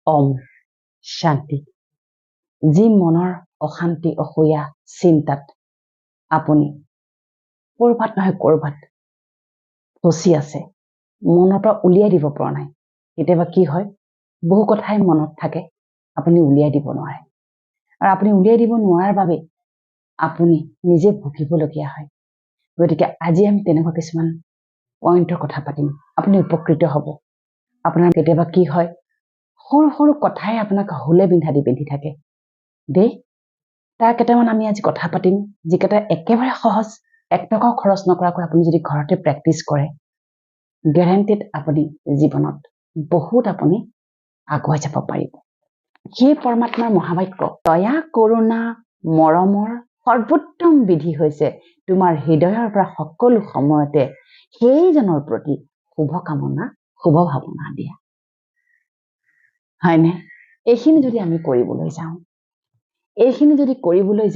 ওম শান্তি। যি মনৰ অশান্তি অসূয়া চিন্তাত আপুনি কৰবাত নহয় কৰবাত ফচি আছে, মনৰ পৰা উলিয়াই দিব পৰা নাই। কেতিয়াবা কি হয়, বহু কথাই মনত থাকে, আপুনি উলিয়াই দিব নোৱাৰে। আৰু আপুনি উলিয়াই দিব নোৱাৰাৰ বাবে আপুনি নিজে ভুগিবলগীয়া হয়। গতিকে আজি আমি তেনেকুৱা কিছুমান পইণ্টৰ কথা পাতিম। আপুনি উপকৃত হ'ব। আপোনাৰ কেতিয়াবা কি হয়, সৰু সৰু কথাই আপোনাক হুলে বিন্ধা দি পিন্ধি থাকে দেই। তাৰ কেইটামান আমি আজি কথা পাতিম, যিকেইটা একেবাৰে সহজ, 1 টকাও খৰচ নকৰাকৈ আপুনি যদি ঘৰতে প্ৰেক্টিচ কৰে, গেৰাণ্টিড আপুনি জীৱনত বহুত আপুনি আগুৱাই যাব পাৰিব। সেই পৰমাত্মাৰ মহাবাক্য, দয়া কৰোণা মৰমৰ সৰ্বোত্তম বিধি হৈছে তোমাৰ হৃদয়ৰ পৰা সকলো সময়তে সেইজনৰ প্ৰতি শুভকামনা শুভ ভাৱনা দিয়া। হয়নে? এইখিনি যদি আমি কৰিবলৈ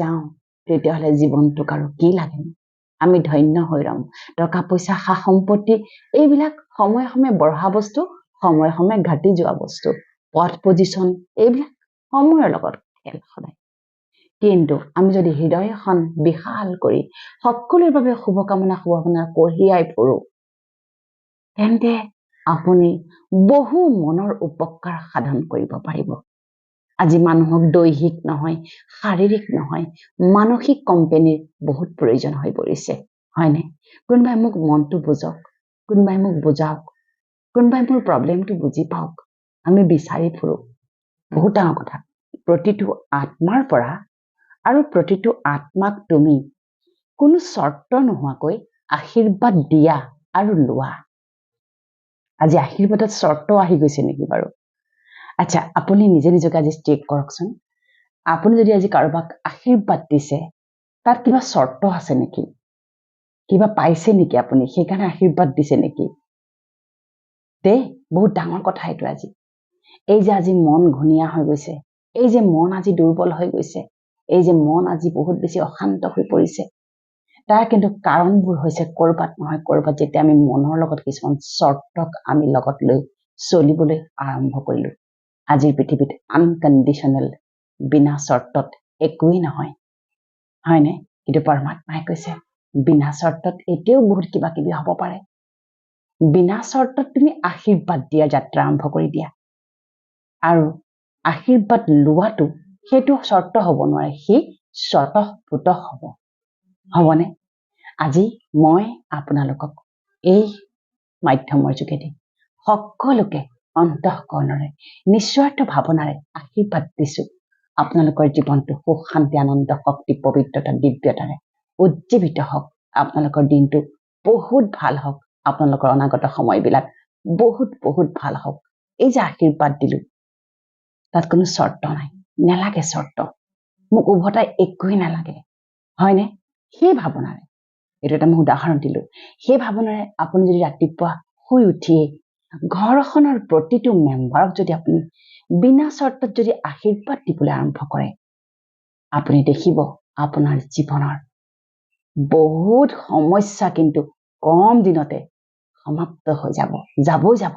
যাওঁ, তেতিয়াহ'লে জীৱনটোক আৰু কি লাগে? আমি ধন্য হৈ ৰম। টকা পইচা সা সম্পত্তি এইবিলাক সময়ে সময়ে বঢ়া বস্তু, সময়ে সময়ে ঘাটি যোৱা বস্তু, পথ পজিশ্যন এইবিলাক সময়ৰ লগত খেল সদায়। কিন্তু আমি যদি হৃদয় এখন বিশাল কৰি সকলোৰে বাবে শুভকামনা শুভকামনা কঢ়িয়াই ফুৰো, তেন্তে আপুনি বহু মনৰ উপকাৰ সাধন কৰিব পাৰিব। আজি মানুহক দৈহিক নহয়, শাৰীৰিক নহয়, মানসিক কোম্পানীৰ বহুত প্ৰয়োজন হৈ পৰিছে, হয়নে? কোনোবাই মোক মনটো বুজক, কোনোবাই মোক বুজাওক, কোনোবাই মোৰ প্ৰব্লেমটো বুজি পাওক। আমি বিচাৰি ফুৰো। বহুত ডাঙৰ কথা। প্ৰতিটো আত্মাৰ পৰা আৰু প্ৰতিটো আত্মাক তুমি কোনো চৰ্ত নোহোৱাকৈ আশীৰ্বাদ দিয়া আৰু লোৱা। আজি আশীৰ্বাদত চৰ্ত আহি গৈছে নেকি বাৰু? আচ্ছা, আপুনি নিজে নিজকে আজি চেক কৰকচোন। আপুনি যদি আজি কাৰোবাক আশীৰ্বাদ দিছে, তাত কিবা চৰ্ত আছে নেকি? কিবা পাইছে নেকি আপুনি? সেইকাৰণে আশীৰ্বাদ দিছে নেকি? দেই, বহুত ডাঙৰ কথা এইটো আজি। এই যে আজি মন ঘূণীয়া হৈ গৈছে, এই যে মন আজি দুৰ্বল হৈ গৈছে, এই যে মন আজি বহুত বেছি অশান্ত হৈ পৰিছে, তাৰ কিন্তু কাৰণবোৰ হৈছে কৰবাত নহয় কৰবাত যেতিয়া আমি মনৰ লগত কিছুমান চৰ্তক আমি লগত লৈ চলিবলৈ আৰম্ভ কৰিলো। আজিৰ পৃথিৱীত আনকণ্ডিশ্যনেল, বিনা চৰ্তত একোৱেই নহয়, হয়নে? কিন্তু পৰমাত্মাই কৈছে বিনা চৰ্তত এতিয়াও বহুত কিবা কিবি হ'ব পাৰে। বিনা চৰ্তত তুমি আশীৰ্বাদ দিয়া যাত্ৰা আৰম্ভ কৰি দিয়া। আৰু আশীৰ্বাদ লোৱাটো সেইটো চৰ্ত হ'ব নোৱাৰে, সি স্বতঃস্ফূৰ্ত হ'বনে? আজি মই আপোনালোকক এই মাধ্যমৰ যোগেদি সকলোকে অন্তঃকৰণৰে নিস্বাৰ্থ ভাৱনাৰে আশীৰ্বাদ দিছো। আপোনালোকৰ জীৱনটো সুখ শান্তি আনন্দ শক্তি পবিত্ৰতা দিব্যতাৰে উজ্জীৱিত হওক। আপোনালোকৰ দিনটো বহুত ভাল হওক। আপোনালোকৰ অনাগত সময়বিলাক বহুত বহুত ভাল হওক। এই যে আশীৰ্বাদ দিলো, তাত কোনো চৰ্ত নাই, নেলাগে চৰ্ত, মোক উভতাই একোৱেই নালাগে, হয়নে? সেই ভাৱনাৰে, এইটো এটা মই উদাহৰণ দিলো, সেই ভাৱনাৰে আপুনি যদি ৰাতিপুৱা শুই উঠিয়ে ঘৰখনৰ প্ৰতিটো মেম্বাৰক যদি আপুনি বিনা চৰ্তত যদি আশীৰ্বাদ দিবলৈ আৰম্ভ কৰে, আপুনি দেখিব আপোনাৰ জীৱনৰ বহুত সমস্যা কিন্তু কম দিনতে সমাপ্ত হৈ যাব।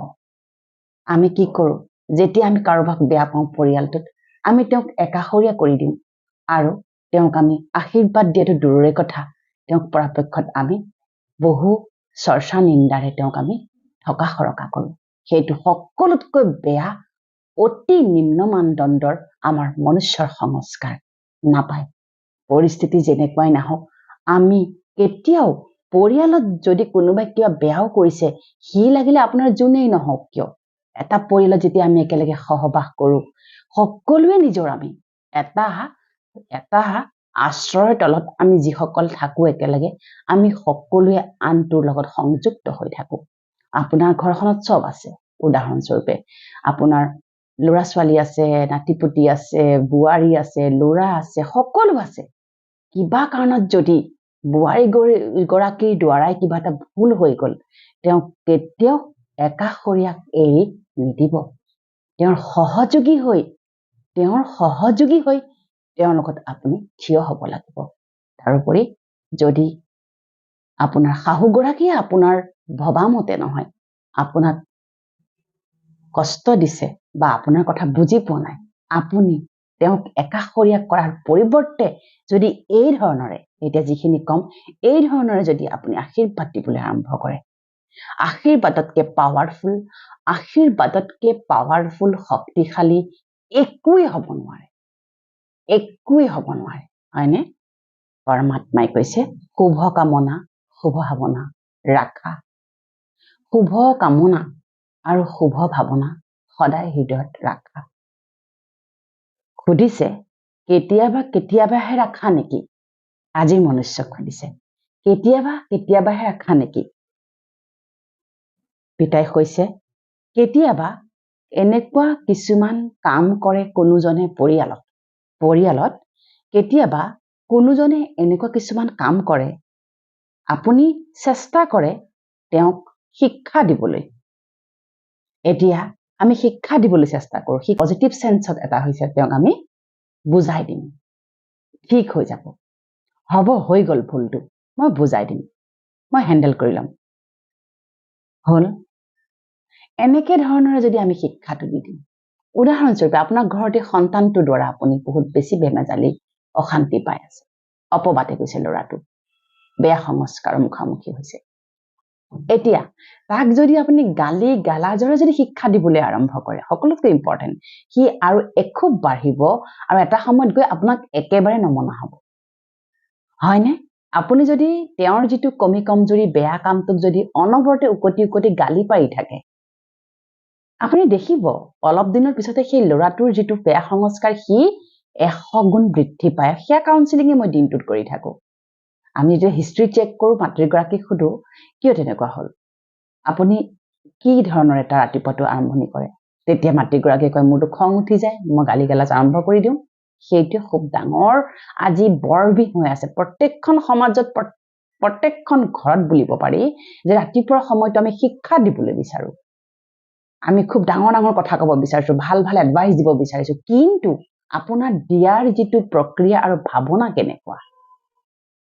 আমি কি কৰো, যেতিয়া আমি কাৰোবাক বেয়া পাওঁ পৰিয়ালটোত, আমি তেওঁক একাষৰীয়া কৰি দিওঁ আৰু তেওঁক আমি আশীৰ্বাদ দিয়াটো দূৰৰে কথা, তেওঁক পৰাপক্ষত আমি বহু চৰ্চা নিন্দাৰে তেওঁক আমি ঠকা সৰকা কৰো। সেইটো সকলোতকৈ বেয়া, অতি নিম্ন মানদণ্ডৰ আমাৰ মনুষ্যৰ সংস্কাৰ। নাপায়। পৰিস্থিতি যেনেকুৱাই নাহক, আমি কেতিয়াও পৰিয়ালত যদি কোনোবাই কিবা বেয়াও কৰিছে, সি লাগিলে আপোনাৰ যোনেই নহওক কিয়, এটা পৰিয়ালত যেতিয়া আমি একেলগে সহবাস কৰো, সকলোৱে নিজৰ আমি এটা আশ্ৰয়ৰ তলত আমি যিসকল থাকো একেলগে, আমি সকলোৱে আনটোৰ লগত সংযুক্ত হৈ থাকো। আপোনাৰ ঘৰখনত চব আছে, উদাহৰণস্বৰূপে আপোনাৰ ল'ৰা ছোৱালী আছে, নাতিপুতি আছে, বোৱাৰী আছে, ল'ৰা আছে, সকলো আছে। কিবা কাৰণত যদি বোৱাৰী গৰাকীৰ দ্বাৰাই কিবা এটা ভুল হৈ গল, তেওঁ কেতিয়াও একাষৰীয়াক এৰি নিদিব। তেওঁৰ সহযোগী হৈ তেওঁৰ লগত আপুনি থিয় হ'ব লাগিব। তাৰোপৰি যদি আপোনাৰ শাহুগৰাকীয়ে আপোনাৰ ভবামতে নহয়, আপোনাক কষ্ট দিছে, বা আপোনাৰ কথা বুজি পোৱা নাই আপুনি তেওঁক একাষৰীয়া কৰাৰ পৰিৱৰ্তে যদি এই ধৰণৰে এতিয়া যিখিনি কম এই ধৰণৰে যদি আপুনি আশীৰ্বাদ দিবলৈ আৰম্ভ কৰে আশীৰ্বাদতকে পাৱাৰফুল শক্তিশালী একোৱেই হ'ব নোৱাৰে হয়নে পৰমাত্মাই কৈছে শুভ কামনা শুভ ভাৱনা ৰাখা শুভ কামনা আৰু শুভ ভাৱনা সদায় হৃদয়ত ৰাখা সুধিছে কেতিয়াবাহে ৰাখা নেকি আজিৰ মনুষ্যক সুধিছে কেতিয়াবাহে ৰাখা নেকি পিতাই কৈছে কেতিয়াবা এনেকুৱা কিছুমান কাম কৰে কোনোজনে পৰিয়ালত কেতিয়াবা কোনোজনে এনেকুৱা কিছুমান কাম কৰে আপুনি চেষ্টা কৰে তেওঁক শিক্ষা দিবলৈ এতিয়া আমি শিক্ষা দিবলৈ চেষ্টা কৰোঁ পজিটিভ সেন্সত এটা হৈছে তেওঁক আমি বুজাই দিম ঠিক হৈ যাব হ'ব হৈ গ'ল ভুলটো মই বুজাই দিম মই হেণ্ডেল কৰি ল'ম হ'ল এনেকে ধৰণৰে যদি আমি শিক্ষাটো দি দিম উদাহৰণস্বৰূপে আপোনাৰ ঘৰতে সন্তানটোৰ দ্বাৰা আপুনি বহুত বেছি বেমেজালি অশান্তি পাই আছে অপবাদে গৈছে ল'ৰাটো বেয়া সংস্কাৰৰ মুখামুখি হৈছে এতিয়া তাক যদি আপুনি গালাজৰে যদি শিক্ষা দিবলৈ আৰম্ভ কৰে সকলোতকৈ ইম্পৰ্টেণ্ট সি আৰু এখুব বাঢ়িব আৰু এটা সময়ত গৈ আপোনাক একেবাৰে নমনা হ'ব হয়নে আপুনি যদি তেওঁৰ যিটো কমজুৰি বেয়া কামটোক যদি অনবৰতে উকতি গালি পাৰি থাকে আপুনি দেখিব অলপ দিনৰ পিছতে সেই ল'ৰাটোৰ যিটো বেয়া সংস্কাৰ সি 100 গুণ বৃদ্ধি পায় সেয়া কাউন্সেলিঙে মই দিনটোত কৰি থাকো আমি যে হিষ্ট্ৰী চেক কৰো মাতৃগৰাকীক সুধো কিয় তেনেকুৱা হ'ল আপুনি কি ধৰণৰ এটা ৰাতিপুৱাটো আৰম্ভণি কৰে তেতিয়া মাতৃগৰাকীয়ে কয় মোৰটো খং উঠি যায় মই গালি গালাজ আৰম্ভ কৰি দিওঁ সেইটো খুব ডাঙৰ আজি বৰবিহ হৈ আছে প্ৰত্যেকখন সমাজত প্ৰত্যেকখন ঘৰত বুলিব পাৰি যে ৰাতিপুৱাৰ সময়টো আমি শিক্ষা দিবলৈ বিচাৰো আমি খুব ডাঙৰ কথা ক'ব বিচাৰিছো ভাল এডভাইস দিব বিচাৰিছো কিন্তু আপোনাৰ দিয়াৰ যিটো প্ৰক্ৰিয়া আৰু ভাৱনা কেনেকুৱা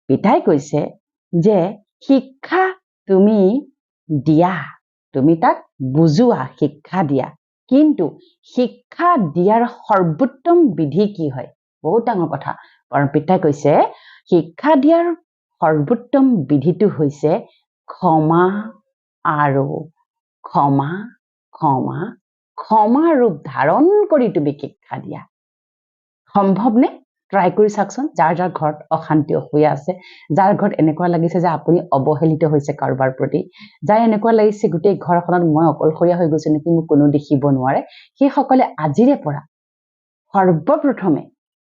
পিতাই কৈছে যে শিক্ষা তুমি দিয়া তুমি তাক বুজোৱা শিক্ষা দিয়া কিন্তু শিক্ষা দিয়াৰ সৰ্বোত্তম বিধি কি হয় বহুত ডাঙৰ কথা কাৰণ পিতাই কৈছে শিক্ষা দিয়াৰ সৰ্বোত্তম বিধিটো হৈছে ক্ষমা ৰূপ ধাৰণ কৰি তুমি শিক্ষা দিয়া সম্ভৱনে ট্ৰাই কৰি চাওকচোন যাৰ ঘৰত অশান্তি হৈ আছে যাৰ ঘৰত এনেকুৱা লাগিছে যে আপুনি অৱহেলিত হৈছে কাৰোবাৰ প্ৰতি যাৰ এনেকুৱা লাগিছে গোটেই ঘৰখনত মই অকলশৰীয়া হৈ গৈছো নেকি মোক কোনো দেখিব নোৱাৰে সেই সকলে আজিৰে পৰা সৰ্বপ্ৰথমে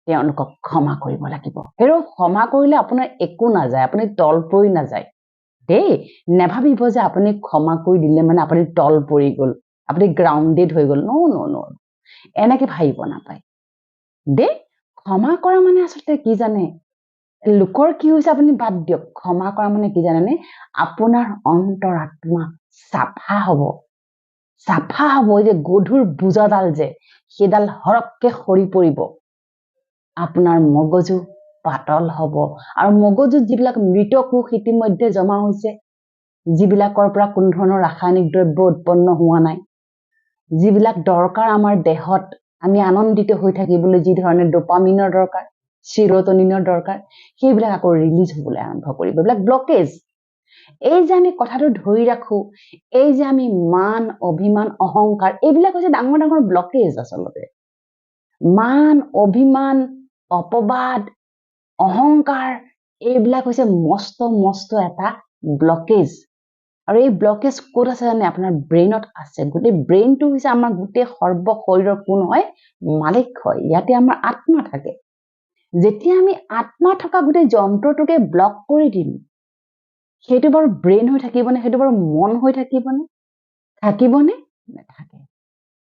তেওঁলোকক ক্ষমা কৰিব লাগিব আৰু ক্ষমা কৰিলে আপোনাৰ একো নাযায় আপুনি তল পৰি নাযায় দেই নেভাবিব যে আপুনি ক্ষমা কৰি দিলে মানে আপুনি তল পৰি গ'ল আপুনি গ্ৰাউণ্ডেড হৈ গ'ল নো এনেকে ভাবিব নাপায় দেই ক্ষমা কৰা মানে আচলতে কি জানে লোকৰ কি হৈছে আপুনি বাদ দিয়ক ক্ষমা কৰা মানে কি জানেনে আপোনাৰ অন্তৰাত্মা চাফা হ'ব যে গধুৰ বুজাডাল যে সেইডাল হৰককে সৰি পৰিব আপোনাৰ মগজু পাতল হ'ব আৰু মগজুত যিবিলাক মৃত কোষ ইতিমধ্যে জমা হৈছে যিবিলাকৰ পৰা কোনো ধৰণৰ ৰাসায়নিক দ্ৰব্য উৎপন্ন হোৱা নাই যিবিলাক দৰকাৰ আমাৰ দেহত আমি আনন্দিত হৈ থাকিবলৈ যি ধৰণে ডোপামিনৰ দৰকাৰ চিৰটনিনৰ দৰকাৰ সেইবিলাক আকৌ ৰিলিজ হ'বলৈ আৰম্ভ কৰিব এইবিলাক ব্লকেজ এই যে আমি কথাটো ধৰি ৰাখো এই যে আমি মান অভিমান অহংকাৰ এইবিলাক হৈছে ডাঙৰ ব্লকেজ আচলতে মান অভিমান অপবাদ অহংকাৰ এইবিলাক হৈছে মস্ত এটা ব্লকেজ আৰু এই ব্লকেজ ক'ত আছে জানে আপোনাৰ ব্ৰেইনত আছে গোটেই ব্ৰেইনটো হৈছে আমাৰ গোটেই সৰ্ব শৰীৰৰ কোন হয় মালিক হয় ইয়াতে আমাৰ আত্মা থাকে যেতিয়া আমি আত্মা থকা গোটেই যন্ত্ৰটোকে ব্লক কৰি দিম সেইটো বাৰু ব্ৰেইন হৈ থাকিবনে সেইটো বাৰু মন হৈ থাকিবনে নাথাকে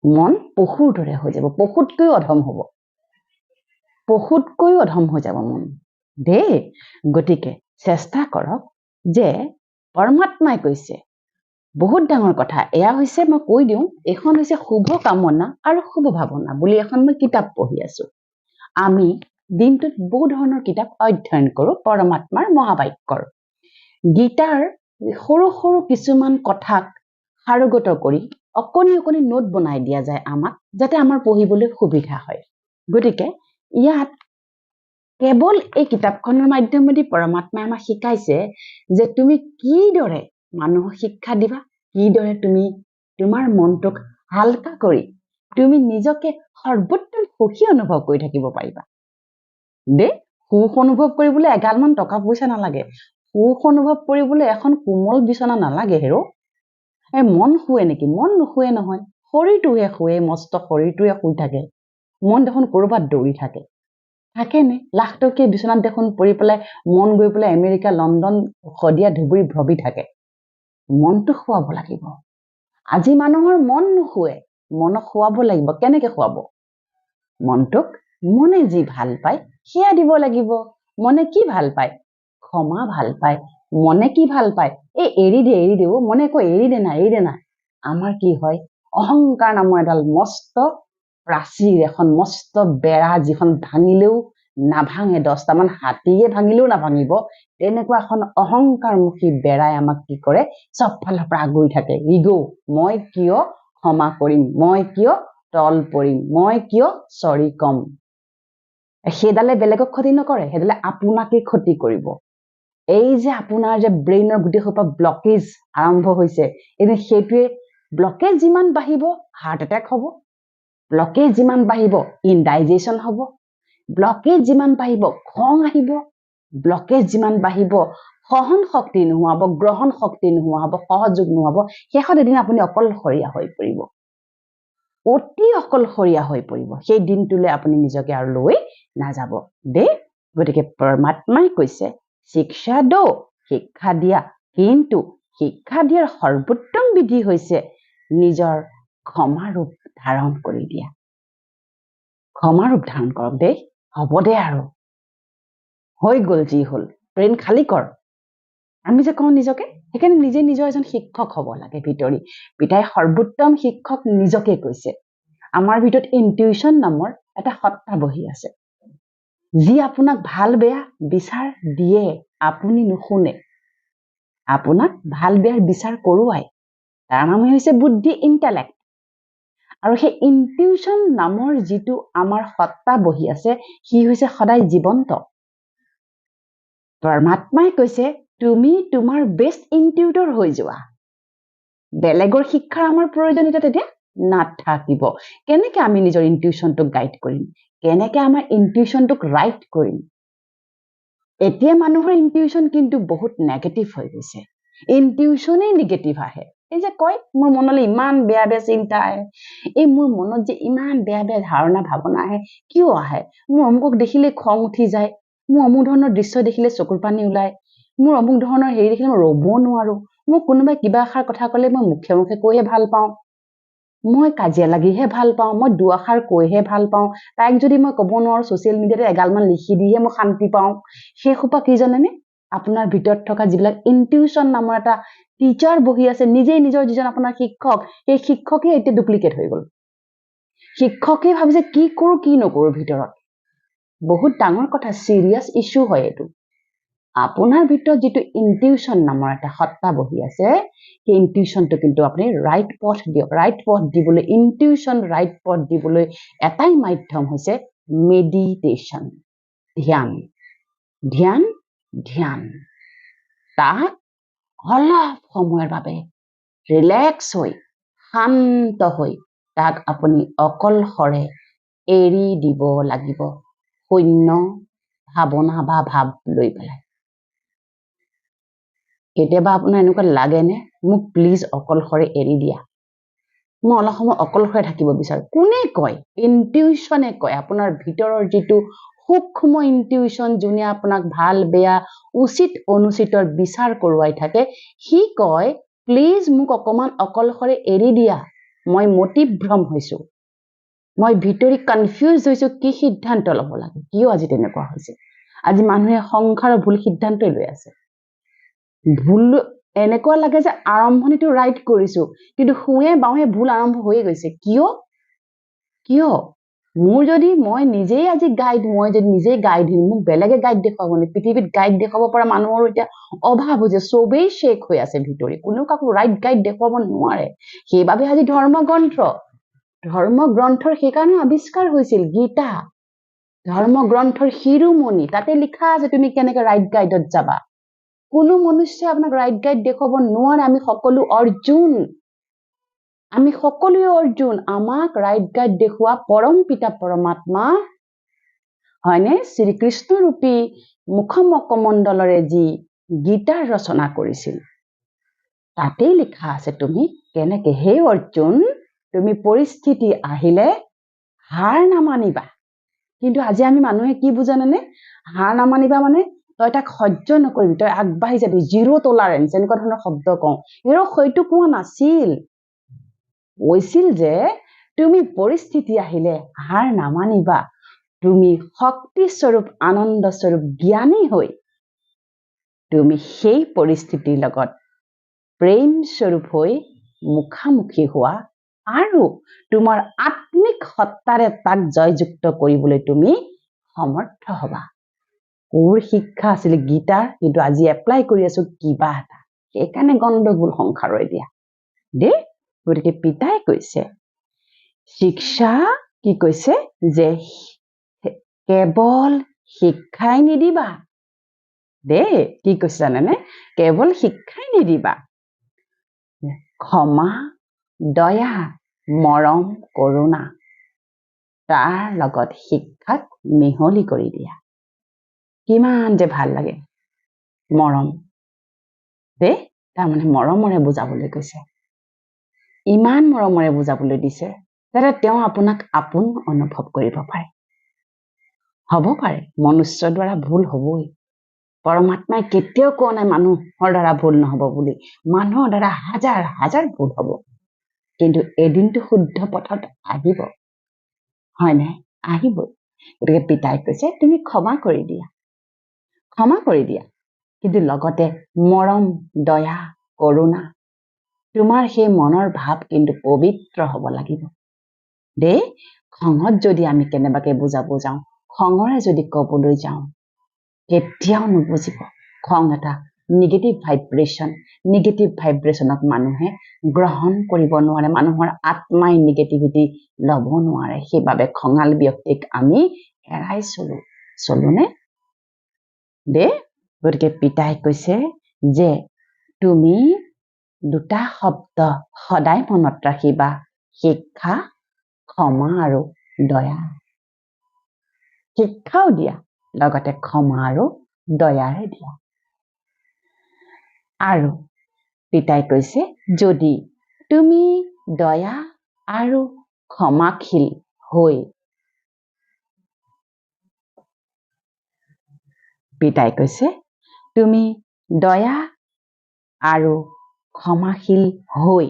মন পশুৰ দৰে হৈ যাব পশুতকৈও অধম হৈ যাব মন দেই গতিকে চেষ্টা কৰক যে পৰমাত্মাই কৈছে বহুত ডাঙৰ কথা এয়া হৈছে মই কৈ দিওঁ এখন হৈছে শুভ কামনা আৰু শুভ ভাৱনা বুলি এখন মই কিতাপ পঢ়ি আছো আমি দিনটোত বহু ধৰণৰ কিতাপ অধ্যয়ন কৰো পৰমাত্মাৰ মহাবাক্যৰ গীতাৰ সৰু কিছুমান কথাক সাৰোগত কৰি অকণি অকণি নোট বনাই দিয়া যায় আমাক যাতে আমাৰ পঢ়িবলৈ সুবিধা হয় গতিকে ইয়াত কেৱল এই কিতাপখনৰ মাধ্যমেদি পৰমাত্মাই আমাক শিকাইছে যে তুমি কিদৰে মানুহক শিক্ষা দিবা কিদৰে তুমি তোমাৰ মনটোক হালকা কৰি তুমি নিজকে সৰ্বোত্তম সুখী অনুভৱ কৰি থাকিব পাৰিবা দেই সুখ অনুভৱ কৰিবলৈ এগালমান টকা পইচা নালাগে সুখ অনুভৱ কৰিবলৈ এখন কোমল বিচনা নালাগে হেৰো মন শুৱে নেকি মন নুশুৱে নহয় শৰীৰটোহে শুৱে মস্ত শৰীৰটোৱে শুই থাকে মন দেখোন ক'ৰবাত দৌৰি থাকে থাকেনে লাখ টকীয়া বিচনাত দেখোন পৰি পেলাই মন গৈ পেলাই আমেৰিকা লণ্ডন শদিয়া ধুবুৰী ভ্ৰবি থাকে মনটো শুৱাব লাগিব আজি মানুহৰ মন নুশুৱে মনক শুৱাব লাগিব কেনেকে শুৱাব মনটোক মনে যি ভাল পায় সেয়া দিব লাগিব মনে কি ভাল পায় ক্ষমা ভাল পায় মনে কি ভাল পায় এৰি দে মনে কয় এৰি দে না আমাৰ কি হয় অহংকাৰ নামৰ এডাল মস্ত প্ৰাচীৰ এখন মস্ত বেৰা যিখন ভাঙিলেও নাভাঙে 10টামান হাতীয়ে ভাঙিলেও নাভাঙিব তেনেকুৱা এখন অহংকাৰমুখী বেৰাই আমাক কি কৰে চব ফালৰ পৰা আগুৰি থাকে ইগো মই কিয় ক্ষমা কৰিম মই কিয় তল পৰিম মই কিয় সৰি কম সেইডালে বেলেগক ক্ষতি নকৰে সেইডালে আপোনাকে ক্ষতি কৰিব এই যে আপোনাৰ যে ব্ৰেইনৰ গোটেই সোপা ব্লকেজ আৰম্ভ হৈছে এনে সেইটোৱে ব্লকেজ যিমান বাঢ়িব হাৰ্ট এটেক হ'ব ব্লকেজ যিমান বাঢ়িব ইনডাইজেশ্যন হ'ব ব্লকেজ যিমান বাঢ়িব খং আহিব ব্লকেজ যিমান বাঢ়িব সহন শক্তি নোহোৱা হ'ব গ্ৰহণ শক্তি নোহোৱা হ'ব সহযোগ নোহোৱা হ'ব শেষত এদিন আপুনি অকলশৰীয়া হৈ পৰিব অতি অকলশৰীয়া হৈ পৰিব সেই দিনটোলৈ আপুনি নিজকে আৰু লৈ নাযাব দেই গতিকে পৰমাত্মাই কৈছে শিক্ষা দো শিক্ষা দিয়া কিন্তু শিক্ষা দিয়াৰ সৰ্বোত্তম বিধি হৈছে নিজৰ ক্ষমাৰূপ ধাৰণ কৰি দিয়া ক্ষমাৰূপ ধাৰণ কৰক দেই হ'ব দে আৰু হৈ গ'ল যি হ'ল ব্ৰেইন খালী কৰ আমি যে কওঁ নিজকে সেইকাৰণে নিজে নিজৰ এজন শিক্ষক হ'ব লাগে ভিতৰি পিতাই সৰ্বোত্তম শিক্ষক নিজকে কৈছে আমাৰ ভিতৰত ইনটিউচন নামৰ এটা সত্তা বহি আছে যি আপোনাক ভাল বেয়া বিচাৰ দিয়ে আপুনি নুশুনে আপোনাক ভাল বেয়াৰ বিচাৰ কৰোৱাই তাৰ নামেই হৈছে বুদ্ধি ইণ্টেলেক্ট আৰু সেই ইনটিউচন নামৰ যিটো আমাৰ সত্তা বহি আছে সি হৈছে সদায় জীৱন্ত পৰমাত্মাই কৈছে তুমি তোমাৰ বেষ্ট ইনটিউটৰ হৈ যোৱা বেলেগৰ শিক্ষাৰ আমাৰ প্ৰয়োজনীয়তা তেতিয়া নাথাকিব কেনেকৈ আমি নিজৰ ইনটিউচনটোক গাইড কৰিম কেনেকৈ আমাৰ ইনটিউচনটোক ৰাইট কৰিম এতিয়া মানুহৰ ইনটিউচন কিন্তু বহুত নেগেটিভ হৈ গৈছে ইনটিউচনেই নেগেটিভ আহে এই যে কয় মোৰ মনলৈ ইমান বেয়া বেয়া চিন্তা আহে এই মোৰ মনত যে ইমান বেয়া বেয়া ধাৰণা ভাৱনা আহে কিয় আহে মোৰ অমুকক দেখিলে খং উঠি যায় মোৰ অমুক ধৰণৰ দৃশ্য দেখিলে চকুৰ পানী ওলায় মোৰ অমুক ধৰণৰ হেৰি দেখিলে মই ৰ'ব নোৱাৰো মোক কোনোবাই কিবা এষাৰ কথা ক'লে মই মুখে মুখে কৈহে ভাল পাওঁ মই কাজিয়া লাগিহে ভাল পাওঁ মই দুআষাৰ কৈহে ভাল পাওঁ তাইক যদি মই ক'ব নোৱাৰো ছ'চিয়েল মিডিয়াতে এগালমান লিখি দিহে মই শান্তি পাওঁ সেই সোপা কি জানেনে আপোনাৰ ভিতৰত থকা যিবিলাক ইনটিউচন নামৰ এটা টিচাৰ বহি আছে নিজেই নিজৰ যিজন আপোনাৰ শিক্ষক সেই শিক্ষকেই এতিয়া ডুপ্লিকেট হৈ গ'ল শিক্ষকেই ভাবিছে কি কৰোঁ কি নকৰোঁ ভিতৰত বহুত ডাঙৰ কথা চিৰিয়াছ ইছ্যু হয় এইটো আপোনাৰ ভিতৰত যিটো ইনটিউচন নামৰ এটা সত্তা বহি আছে সেই ইনটিউচনটো কিন্তু আপুনি ৰাইট পথ দিয়ক ৰাইট পথ দিবলৈ ইনটিউচন ৰাইট পথ দিবলৈ এটাই মাধ্যম হৈছে মেডিটেশ্যন ধ্যান ধ্যান ধ্যান তাক অলপ সময়ৰ বাবে ৰিলেক্স হৈ শান্ত হৈ তাক আপুনি অকলশৰে এৰি দিব লাগিব শূন্য ভাৱনা বা ভাৱ লৈ পেলাই কেতিয়াবা আপোনাৰ এনেকুৱা লাগেনে মোক প্লিজ অকলশৰে এৰি দিয়া মই অলপ সময় অকলশৰে থাকিব বিচাৰোঁ কোনে কয় ইনটিউচনে কয় আপোনাৰ ভিতৰৰ যিটো সূক্ষ্ম ইনটিউচন যোনে আপোনাক ভাল বেয়া উচিত অনুচিতৰ বিচাৰ কৰোৱাই থাকে সি কয় প্লিজ মোক অকমান অকলশৰে এৰি দিয়া মই মতিভ্ৰম হৈছোঁ মই ভিতৰি কনফিউজ হৈছোঁ কি সিদ্ধান্ত ল'ব লাগে কিয় আজি তেনেকুৱা হৈছে আজি মানুহে সংসাৰৰ ভুল সিদ্ধান্তই লৈ আছে ভুল এনেকুৱা লাগে যে আৰম্ভণিটো ৰাইট কৰিছোঁ কিন্তু শুৱে বাওঁহে ভুল আৰম্ভ হৈয়ে গৈছে কিয় মোৰ যদি মই নিজেই আজি গাইড মই যদি নিজেই গাইড দিম মোক বেলেগে গাইড দেখুৱাব নে পৃথিৱীত গাইড দেখুৱাব পৰা মানুহৰ এতিয়া অভাৱ হৈছে চবেই শেষ হৈ আছে ভিতৰি কোনো কাকো ৰাইট গাইড দেখুৱাব নোৱাৰে সেইবাবে আজি ধৰ্মগ্ৰন্থৰ সেইকাৰণে আৱিষ্কাৰ হৈছিল গীতা ধৰ্মগ্ৰন্থৰ শিৰোমণি তাতে লিখা আছে তুমি কেনেকৈ ৰাইট গাইডত যাবা কোনো মনুষ্যই আপোনাক ৰাইট গাইড দেখুৱাব নোৱাৰে আমি সকলোৱে অৰ্জুন আমাক ৰাইট গাইড দেখুৱা পৰম পিতা পৰমাত্মা হয়নে শ্ৰীকৃষ্ণ ৰূপী মুখমকমণ্ডলৰে যি গীতাৰ ৰচনা কৰিছিল তাতেই লিখা আছে তুমি কেনেকৈ হে অৰ্জুন তুমি পৰিস্থিতি আহিলে হাৰ নামানিবা কিন্তু আজি আমি মানুহে কি বুজানে হাৰ নামানিবা মানে তই তাক সহ্য নকৰিবি তই আগবাঢ়ি যাবি জিৰো টলাৰেন্স এনেকুৱা ধৰণৰ শব্দ কওঁ হয়তো কোৱা নাছিল কৈছিল যে তুমি পৰিস্থিতি আহিলে হাৰ নামানিবা তুমি শক্তি স্বৰূপ আনন্দ স্বৰূপ জ্ঞানী হৈ তুমি সেই পৰিস্থিতিৰ লগত প্ৰেম স্বৰূপ হৈ মুখামুখি হোৱা আৰু তোমাৰ আত্মিক সত্তাৰে তাক জয়যুক্ত কৰিবলৈ তুমি সমৰ্থ হবা কোৰ শিক্ষা আছিল গীতাৰ কিন্তু আজি এপ্লাই কৰি আছো কিবা এটা সেইকাৰণে গণ্ডগোল সংসাৰৰ দিয়া দেই গতিকে পিতাই কৈছে শিক্ষা কি কৈছে যে কেৱল শিক্ষাই নিদিবা দেই কি কৈছে জানেনে কেৱল শিক্ষাই নিদিবা ক্ষমা দয়া মৰম কৰুণা তাৰ লগত শিক্ষাক মিহলি কৰি দিয়া কিমান যে ভাল লাগে মৰম দেই তাৰমানে মৰমৰে বুজাবলৈ কৈছে ইমান মৰমৰে বুজাবলৈ দিছে যাতে তেওঁ আপোনাক আপোন অনুভৱ কৰিব পাৰে হ'ব পাৰে মনুষ্যৰ দ্বাৰা ভুল হ'বই পৰমাত্মাই কেতিয়াও কোৱা নাই মানুহৰ দ্বাৰা ভুল নহ'ব বুলি মানুহৰ দ্বাৰা হাজাৰ হাজাৰ ভুল হ'ব কিন্তু এদিনটো শুদ্ধ পথত আহিব হয় নাই আহিব গতিকে পিতাই কৈছে তুমি ক্ষমা কৰি দিয়া কিন্তু লগতে মৰম দয়া কৰুণা তোমাৰ সেই মনৰ ভাৱ কিন্তু পবিত্ৰ হ'ব লাগিব দেই খঙত যদি আমি কেনেবাকে বুজাব যাওঁ খঙৰে যদি ক'বলৈ যাওঁ কেতিয়াও নুবুজিব খং এটা নিগেটিভ ভাইব্ৰেশ্যনক মানুহে গ্ৰহণ কৰিব নোৱাৰে মানুহৰ আত্মাই নিগেটিভিটি ল'ব নোৱাৰে সেইবাবে খঙাল ব্যক্তিক আমি এৰাই চলোনে দেই গতিকে পিতাই কৈছে যে তুমি দুটা শব্দ সদায় মনত ৰাখিবা শিক্ষা ক্ষমা আৰু দয়া শিক্ষাও দিয়া লগতে ক্ষমা আৰু দয়াৰে দিয়া আৰু পিতাই কৈছে যদি তুমি দয়া আৰু ক্ষমাশীল হৈ পিতাই কৈছে তুমি দয়া আৰু ক্ষমাশীল হৈ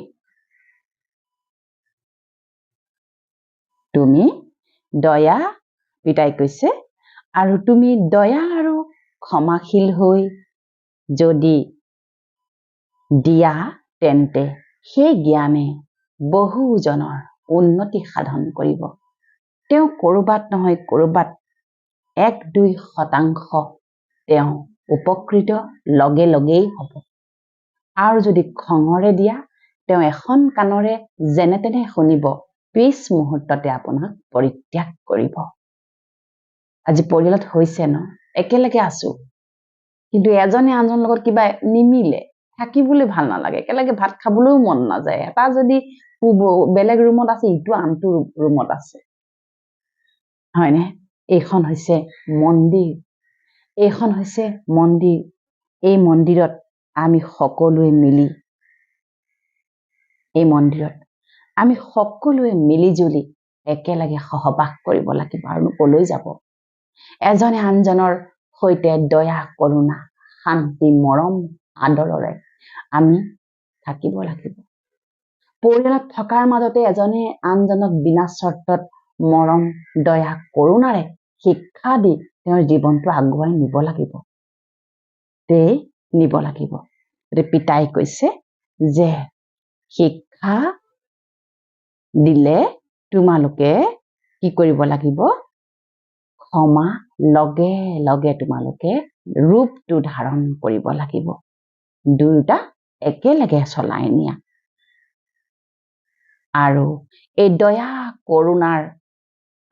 পিতাই কৈছে আৰু তুমি দয়া আৰু ক্ষমাশীল হৈ যদি দিয়া তেন্তে সেই জ্ঞানে বহুজনৰ উন্নতি সাধন কৰিব তেওঁ কৰবাত নহয় কৰবাত 1-2% তেওঁ উপকৃত লগেই হ'ব আৰু যদি খঙৰে দিয়া তেওঁ এখন কাণৰে যেনে তেনে শুনিব পিছ মুহূৰ্ততে আপোনাক পৰিত্যাগ কৰিব আজি পৰিয়ালত হৈছে ন একেলগে আছো কিন্তু এজনে আনজনৰ লগত কিবা নিমিলে থাকিবলৈ ভাল নালাগে একেলগে ভাত খাবলৈও মন নাযায় এটা যদি বেলেগ ৰুমত আছে ইটো আনটো ৰুমত আছে হয়নে এইখন হৈছে মন্দিৰ এই মন্দিৰত আমি সকলোৱে মিলি জুলি একেলগে সহবাস কৰিব লাগিব আৰু কলৈ যাব এজনে আনজনৰ সৈতে দয়া কৰুণা শান্তি মৰম আদৰেৰে আমি থাকিব লাগিব পৰিয়ালত থকাৰ মাজতে এজনে আনজনক বিনা স্বাৰ্থত মৰম দয়া কৰুণাৰে শিক্ষা দি তেওঁৰ জীৱনটো আগুৱাই নিব লাগিব পিতাই কৈছে যে শিক্ষা দিলে তোমালোকে কি কৰিব লাগিব ক্ষমা লগে লগে তোমালোকে ৰূপটো ধাৰণ কৰিব লাগিব দুয়োটা একেলগে চলাই নিয়া আৰু এই দয়া কৰুণাৰ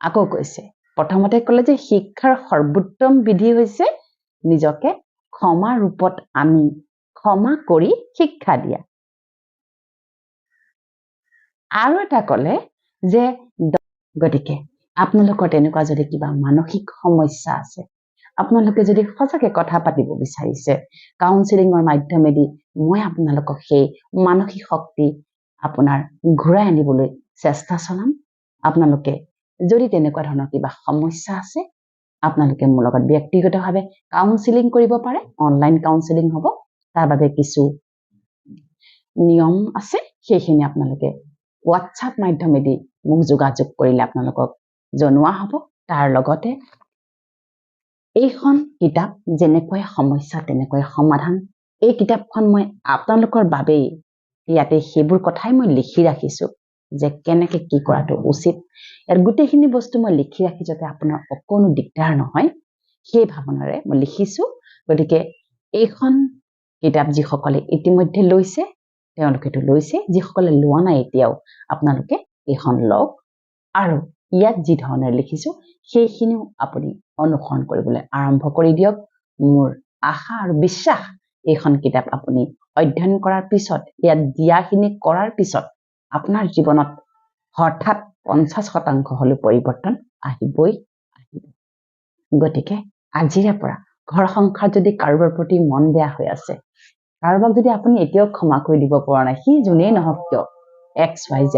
আকৌ কৈছে প্ৰথমতে ক'লে যে শিক্ষাৰ সৰ্বোত্তম বিধি হৈছে নিজকে ক্ষমা ৰূপত আমি ক্ষমা কৰি শিক্ষা দিয়া আৰু এটা ক'লে যে গতিকে আপোনালোকৰ তেনেকুৱা যদি কিবা মানসিক সমস্যা আছে আপোনালোকে যদি সঁচাকে কথা পাতিব বিচাৰিছে কাউন্সেলিঙৰ মাধ্যমেদি মই আপোনালোকক সেই মানসিক শক্তি আপোনাৰ ঘূৰাই আনিবলৈ চেষ্টা চলাম আপোনালোকে যদি তেনেকুৱা ধৰণৰ কিবা সমস্যা আছে আপোনালোকে মোৰ লগত ব্যক্তিগতভাৱে কাউন্সেলিং কৰিব পাৰে অনলাইন কাউন্সেলিং হ'ব তাৰ বাবে কিছু নিয়ম আছে সেইখিনি আপোনালোকে হোৱাটছআপ মাধ্যমেদি মোক যোগাযোগ কৰিলে আপোনালোকক জনোৱা হ'ব তাৰ লগতে এইখন কিতাপ যেনেকৈ সমস্যা তেনেকৈ সমাধান এই কিতাপখন মই আপোনালোকৰ বাবেই ইয়াতে সেইবোৰ কথাই মই লিখি ৰাখিছো যে কেনেকৈ কি কৰাটো উচিত ইয়াৰ গোটেইখিনি বস্তু মই লিখি ৰাখি যাতে আপোনাৰ অকণো দিগদাৰ নহয় সেই ভাৱনাৰে মই লিখিছো গতিকে এইখন কিতাপ যিসকলে ইতিমধ্যে লৈছে তেওঁলোকেতো লৈছে যিসকলে লোৱা নাই এতিয়াও আপোনালোকে এইখন লওক আৰু ইয়াত যি ধৰণে লিখিছো সেইখিনিও আপুনি অনুসৰণ কৰিবলৈ আৰম্ভ কৰি দিয়ক মোৰ আশা আৰু বিশ্বাস এইখন কিতাপ আপুনি অধ্যয়ন কৰাৰ পিছত ইয়াত দিয়াখিনি কৰাৰ পিছত আপোনাৰ জীৱনত হঠাৎ 50% হলেও পৰিৱৰ্তন আহিবই আহিব গতিকে আজিৰে পৰা ঘৰ সংসাৰ যদি কাৰোবাৰ প্ৰতি মন বেয়া হৈ আছে কাৰোবাক যদি আপুনি এতিয়াও ক্ষমা কৰি দিব পৰা নাই সি যোনেই নহওক কিয় XYZ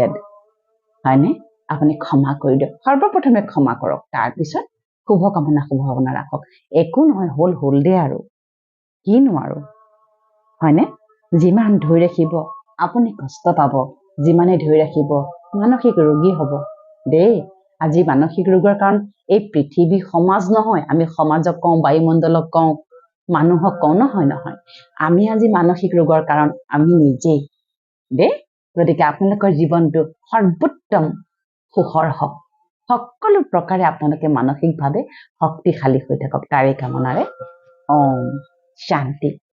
হয়নে আপুনি ক্ষমা কৰি দিয়ক সৰ্বপ্ৰথমে ক্ষমা কৰক তাৰপিছত শুভকামনা ৰাখক একো নহয় হল দে আৰু কিনো আৰু হয়নে যিমান ধৰি ৰাখিব আপুনি কষ্ট পাব যিমানে ধৰি ৰাখিব মানসিক ৰোগী হ'ব দেই আজি মানসিক ৰোগৰ কাৰণ এই পৃথিৱী সমাজ নহয় আমি সমাজক কওঁ বায়ুমণ্ডলক কওঁ মানুহক কওঁ নহয় আমি আজি মানসিক ৰোগৰ কাৰণ আমি নিজেই দেই গতিকে আপোনালোকৰ জীৱনটো সৰ্বোত্তম সুখৰ হওক সকলো প্ৰকাৰে আপোনালোকে মানসিকভাৱে শক্তিশালী হৈ থাকক তাৰে কামনাৰে ওম শান্তি